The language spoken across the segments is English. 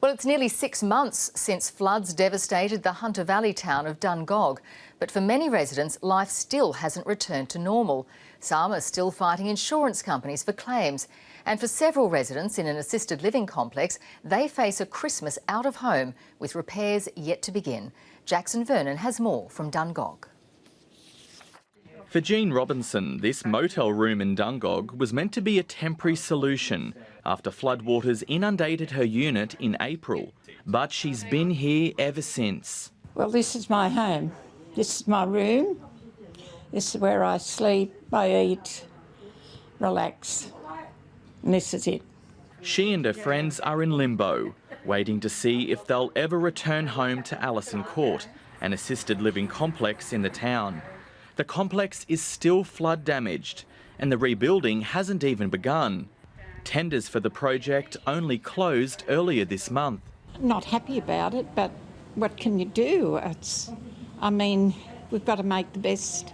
Well, it's nearly 6 months since floods devastated the Hunter Valley town of Dungog. But for many residents, life still hasn't returned to normal. Some are still fighting insurance companies for claims. And for several residents in an assisted living complex, they face a Christmas out of home with repairs yet to begin. Jackson Vernon has more from Dungog. For Jean Robinson, this motel room in Dungog was meant to be a temporary solution after floodwaters inundated her unit in April. But she's been here ever since. Well, this is my home. This is my room. This is where I sleep, I eat, relax. And this is it. She and her friends are in limbo, waiting to see if they'll ever return home to Allison Court, an assisted living complex in the town. The complex is still flood damaged and the rebuilding hasn't even begun. Tenders for the project only closed earlier this month. Not happy about it, but what can you do? We've got to make the best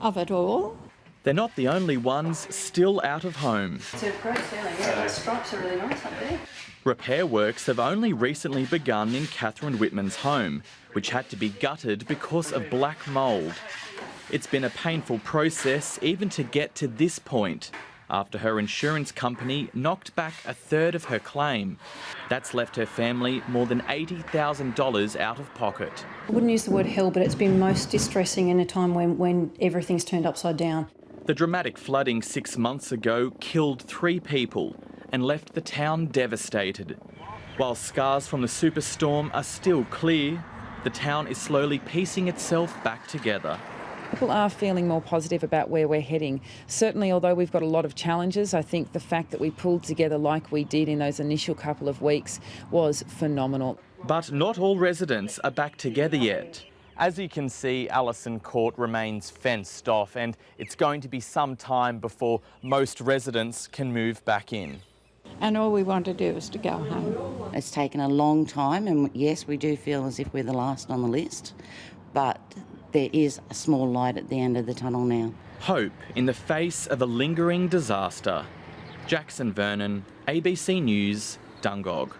of it all. They're not the only ones still out of home. It's a great feeling, yeah. The stripes are really nice up there. Repair works have only recently begun in Catherine Whitman's home, which had to be gutted because of black mould. It's been a painful process even to get to this point, after her insurance company knocked back a third of her claim. That's left her family more than $80,000 out of pocket. I wouldn't use the word hell, but it's been most distressing in a time when everything's turned upside down. The dramatic flooding 6 months ago killed 3 people and left the town devastated. While scars from the superstorm are still clear, the town is slowly piecing itself back together. People are feeling more positive about where we're heading. Certainly, although we've got a lot of challenges, I think the fact that we pulled together like we did in those initial couple of weeks was phenomenal. But not all residents are back together yet. As you can see, Allison Court remains fenced off and it's going to be some time before most residents can move back in. And all we want to do is to go home. It's taken a long time and yes, we do feel as if we're the last on the list, but there is a small light at the end of the tunnel now. Hope in the face of a lingering disaster. Jackson Vernon, ABC News, Dungog.